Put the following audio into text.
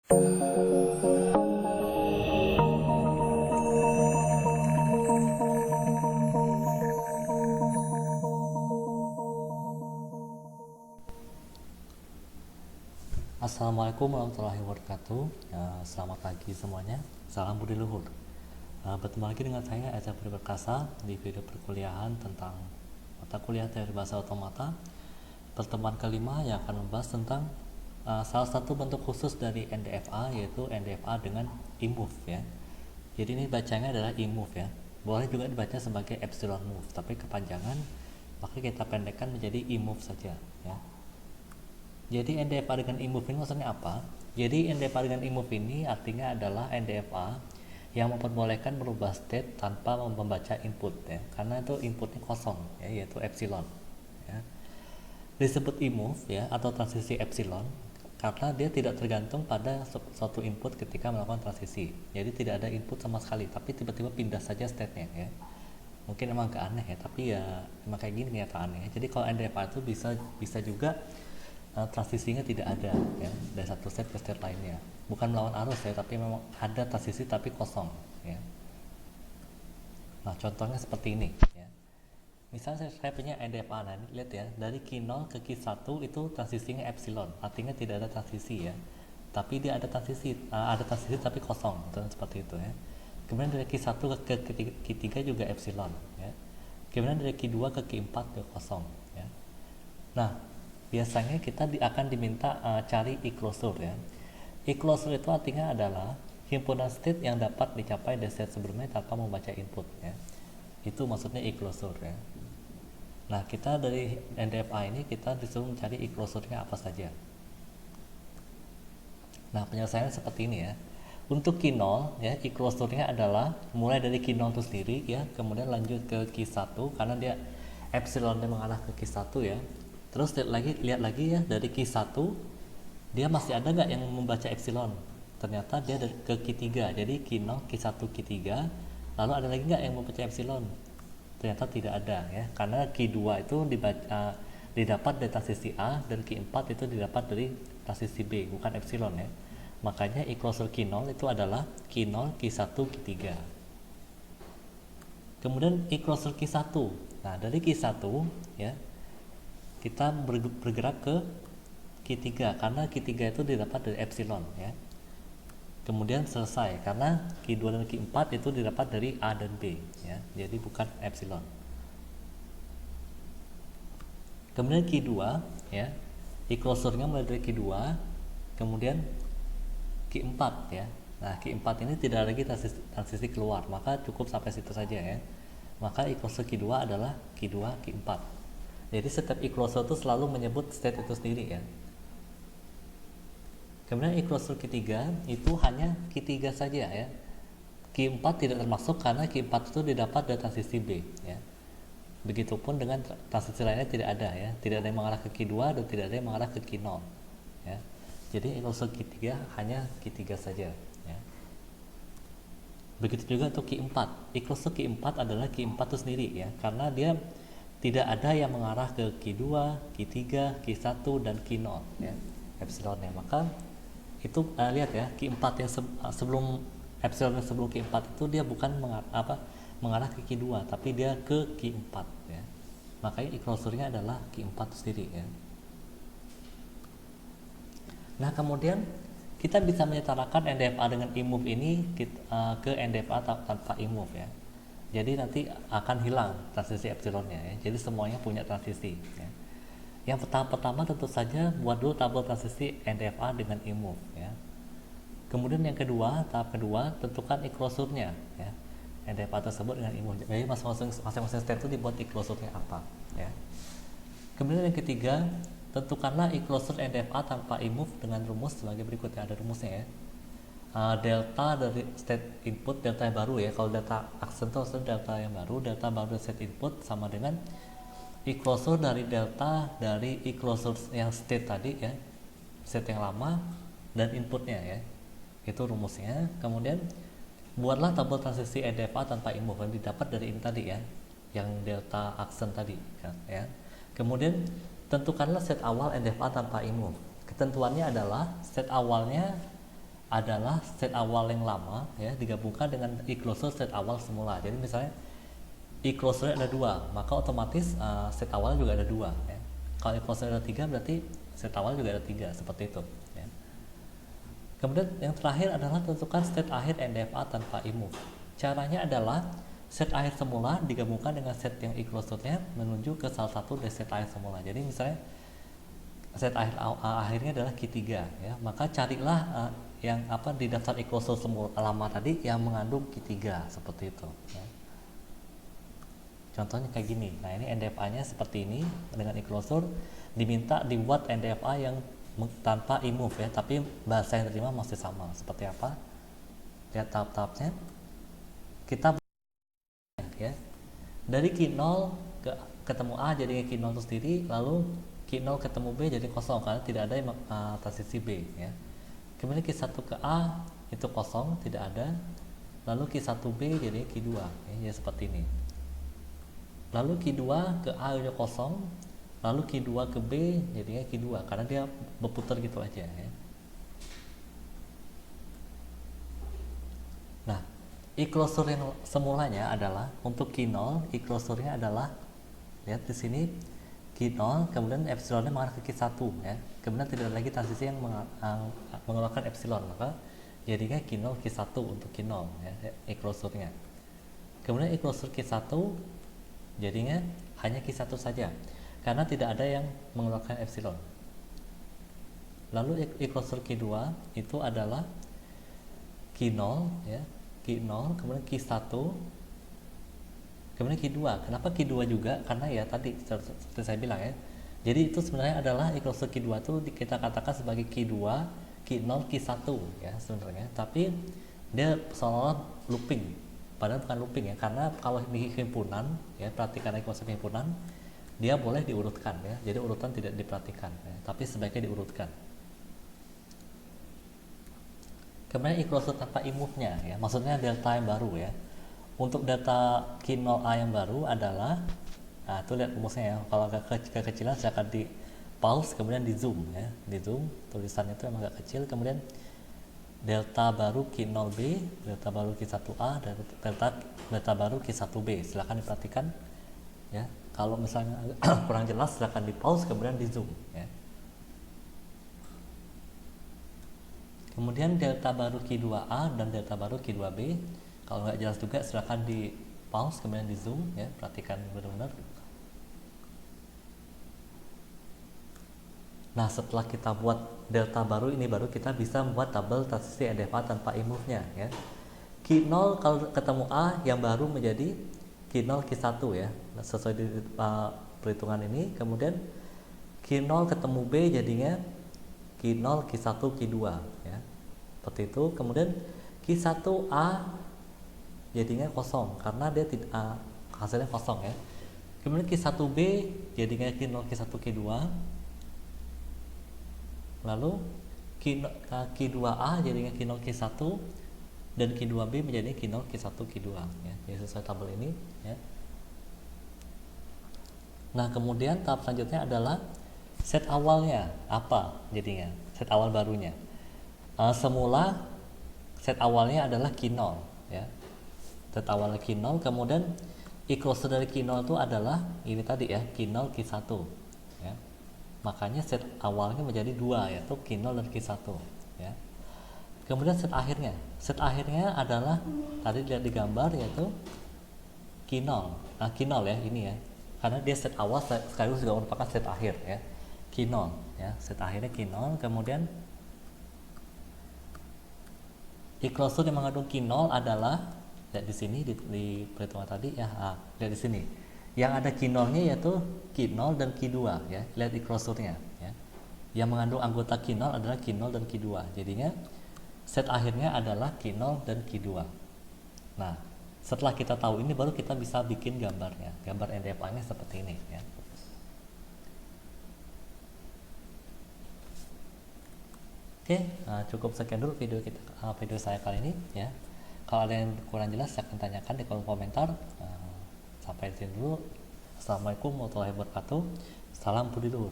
Assalamualaikum warahmatullahi wabarakatuh. Selamat pagi semuanya. Salam budi luhur. Bertemu lagi dengan saya Eza Budi Perkasa di video perkuliahan tentang mata kuliah teori bahasa otomata. Pertemuan kelima yang akan membahas tentang salah satu bentuk khusus dari NDFA, yaitu NDFA dengan imove ya. Jadi ini bacanya adalah imove ya. Boleh juga dibaca sebagai epsilon move, tapi kepanjangan maka kita pendekkan menjadi imove saja ya. Jadi NDFA dengan imove ini maksudnya apa? Jadi NDFA dengan imove ini artinya adalah NDFA yang memperbolehkan merubah state tanpa membaca input ya, karena itu inputnya kosong ya, yaitu epsilon ya. Disebut imove ya atau transisi epsilon karena dia tidak tergantung pada suatu input ketika melakukan transisi. Jadi tidak ada input sama sekali, tapi tiba-tiba pindah saja state-nya ya. Mungkin emang agak aneh ya, tapi ya emang kayak gini kenyataannya. Jadi kalau NDFA itu bisa juga transisinya tidak ada ya, dari satu state ke state lainnya, bukan melawan arus ya, tapi memang ada transisi tapi kosong ya. Nah contohnya seperti ini ya. Misalnya saya punya NDFA, nah lihat ya, dari Q0 ke Q1 itu transisinya epsilon, artinya tidak ada transisi ya, tapi dia ada transisi tapi kosong, seperti itu ya. Kemudian dari Q1 ke Q3 juga epsilon ya. Kemudian dari Q2 ke Q4 juga kosong ya. Nah biasanya kita akan diminta cari e-closure ya. E-closure itu artinya adalah himpunan state yang dapat dicapai dari state sebelumnya tanpa membaca input ya. Itu maksudnya e-closure ya. Nah kita dari NDFA ini kita disuruh mencari e-closure-nya apa saja. Nah penyelesaiannya seperti ini ya. Untuk Q0 ya, e-closure-nya adalah mulai dari Q0 itu sendiri ya, kemudian lanjut ke Q1 karena dia epsilonnya mengarah ke Q1 ya. Terus lihat lagi ya, dari Q1 dia masih ada nggak yang membaca epsilon? Ternyata dia ke Q3, jadi Q0, Q1, Q3, lalu ada lagi nggak yang membaca epsilon? Ternyata tidak ada ya, karena Q2 itu didapat dari transisi A dan Q4 itu didapat dari transisi B, bukan epsilon ya. Makanya e-closure Q0 itu adalah Q0, Q1, Q3. Kemudian e-closure Q1. Nah, dari Q1 ya kita bergerak ke Q3 karena Q3 itu didapat dari epsilon ya. Kemudian selesai karena Q2 dan Q4 itu didapat dari A dan B ya. Jadi bukan epsilon. Kemudian Q2 ya. E-closure-nya mulai dari Q2 kemudian Q4 ya. Nah, Q4 ini tidak lagi transisi keluar, maka cukup sampai situ saja ya. Maka e-closure Q2 adalah Q2 Q4. Jadi setiap e-closure itu selalu menyebut state itu sendiri ya. Kemudian e-closure ketiga itu hanya Q3 saja ya. Q4 tidak termasuk karena Q4 itu didapat dari transisi B ya. Begitupun dengan transisi lainnya tidak ada ya. Tidak ada yang mengarah ke Q2 dan tidak ada yang mengarah ke Q0 ya. Jadi e-closure Q3 hanya Q3 saja ya. Begitu juga untuk Q4. E-closure Q4 adalah Q4 itu sendiri ya, karena dia tidak ada yang mengarah ke Q2, Q3, Q1 dan Q0 ya, epsilonnya. Maka itu lihat ya, Q4 yang sebelum epsilon sebelum Q4 itu dia bukan mengarah ke Q2, tapi dia ke Q4 ya. Makanya e-closure-nya adalah Q4 sendiri ya. Nah, kemudian kita bisa menyetarakan NDFA dengan imove ini ke NDFA tanpa imove ya. Jadi nanti akan hilang transisi epsilonnya ya. Jadi semuanya punya transisi ya. Yang pertama tentu saja buat dulu tabel transisi NDFA dengan imove ya. Kemudian yang kedua, tahap kedua, tentukan e-closure-nya ya. NDFA tersebut dengan imove. Jadi masing-masing state itu dibuat e-closure-nya apa ya. Kemudian yang ketiga, tentukanlah e-closure NDFA tanpa imove dengan rumus sebagai berikut ya. Ada rumusnya ya. Delta dari state input, delta yang baru ya, kalau delta aksen itu delta yang baru, delta baru dari state input sama dengan e-closure dari delta dari e-closure yang state tadi ya, state yang lama dan inputnya ya, itu rumusnya. Kemudian buatlah tabel transisi NDFA tanpa imove yang didapat dari ini tadi ya, yang delta aksen tadi kan, ya. Kemudian tentukanlah set awal NDFA tanpa imove. Ketentuannya adalah set awalnya adalah set awal yang lama ya digabungkan dengan e-closure set awal semula. Jadi misalnya e-closure ada 2, maka otomatis set awal juga ada 2 ya. Kalau e-closure ada 3 berarti set awal juga ada 3, seperti itu ya. Kemudian yang terakhir adalah tentukan state akhir NDFA tanpa e-move. Caranya adalah set akhir semula digabungkan dengan set yang e-closure-nya menuju ke salah satu dari set akhir semula. Jadi misalnya set akhirnya adalah Q3 ya, maka carilah yang di daftar e-closure semula lama tadi yang mengandung Q3 seperti itu ya. Contohnya kayak gini. Nah, ini NDFA-nya seperti ini dengan e-closure, diminta dibuat NDFA yang tanpa e-move ya, tapi bahasa yang terima masih sama. Seperti apa? Lihat tahap-tahapnya. Kita ya. Dari Q0 ketemu A jadinya Q0 itu sendiri, lalu Q0 ketemu B jadi kosong karena tidak ada transisi B ya. Kemudian Q1 ke A itu kosong, tidak ada. Lalu Q1B jadi Q2 ya, seperti ini. Lalu Q2 ke A udah kosong, lalu Q2 ke B jadinya Q2 karena dia berputar gitu aja ya. Nah, e-closure yang semulanya adalah untuk Q0, e-closure-nya adalah lihat di sini Q0, kemudian epsilonnya mengarah ke Q1 ya. Kemudian tidak ada lagi transisi yang mengeluarkan epsilon, maka jadinya Q0 Q1 untuk Q0 ya, e-closure-nya. Kemudian e-closure Q1 jadinya hanya Q1 saja karena tidak ada yang mengeluarkan epsilon. Lalu e-closure Q2 itu adalah Q0 ya, Q0 kemudian Q1 kemudian Q2. Kenapa Q2 juga? Karena ya tadi seperti saya bilang ya. Jadi itu sebenarnya adalah e-closure Q2 itu kita katakan sebagai Q2, Q0, Q1 ya sebenarnya. Tapi dia seolah-olah looping. Padahal bukan looping ya, karena kalau di himpunan ya, perhatikan e-closure himpunan, dia boleh diurutkan ya. Jadi urutan tidak diperhatikan ya, tapi sebaiknya diurutkan. Kemudian e-closure tanpa e-move-nya ya, maksudnya delta yang baru ya. Untuk data Q0A yang baru adalah, nah itu lihat rumusnya ya, kalau kekecilan silakan di pause kemudian di zoom ya, di zoom tulisannya itu emang agak kecil. Kemudian delta baru Q0B, delta baru Q1A, dan delta baru Q1B. Silakan diperhatikan ya. Kalau misalnya kurang jelas silakan di pause kemudian di zoom ya. Kemudian delta baru Q2A dan delta baru Q2B. Kalau nggak jelas juga silakan di pause kemudian di zoom ya. Perhatikan benar-benar. Nah, setelah kita buat delta baru ini, baru kita bisa membuat tabel transisi NDFA tanpa e-move-nya ya. Q0 kalau ketemu A yang baru menjadi Q0 Q1 ya, sesuai di perhitungan ini. Kemudian Q0 ketemu B jadinya Q0 Q1 Q2 ya. Seperti itu. Kemudian Q1A jadinya kosong karena dia tidak hasilnya kosong ya. Kemudian Q1B jadinya Q0 Q1 Q2. Lalu Q2A jadinya Q0 Q1 dan Q2B menjadi Q0 Q1 Q2 ya. Jadi sesuai tabel ini ya. Nah, kemudian tahap selanjutnya adalah set awalnya apa jadinya, set awal barunya. Semula set awalnya adalah Q0 ya. Set awalnya Q0, kemudian e-closure dari Q0 itu adalah ini tadi ya, Q0 Q1 ya. Makanya set awalnya menjadi 2 yaitu Q0 dan Q1 ya. Kemudian set akhirnya adalah tadi lihat di gambar yaitu Q0. Nah, Q0 ya ini ya. Karena dia set awal sekaligus juga merupakan set akhir ya. Q0 ya, set akhirnya Q0. Kemudian e-closure yang mengandung Q0 adalah lihat di sini di perhitungan tadi ya. Lihat di sini. Yang ada Q0-nya yaitu Q0 dan Q2 ya. Lihat e-closure-nya ya. Yang mengandung anggota Q0 adalah Q0 dan Q2. Jadinya set akhirnya adalah Q0 dan Q2. Nah, setelah kita tahu ini baru kita bisa bikin gambarnya. Gambar NDFA-nya seperti ini ya. Oke, cukup sekian dulu video saya kali ini ya. Kalau ada yang kurang jelas silahkan tanyakan di kolom komentar. Sampai di sini dulu. Assalamualaikum warahmatullahi wabarakatuh. Salam budi luhur.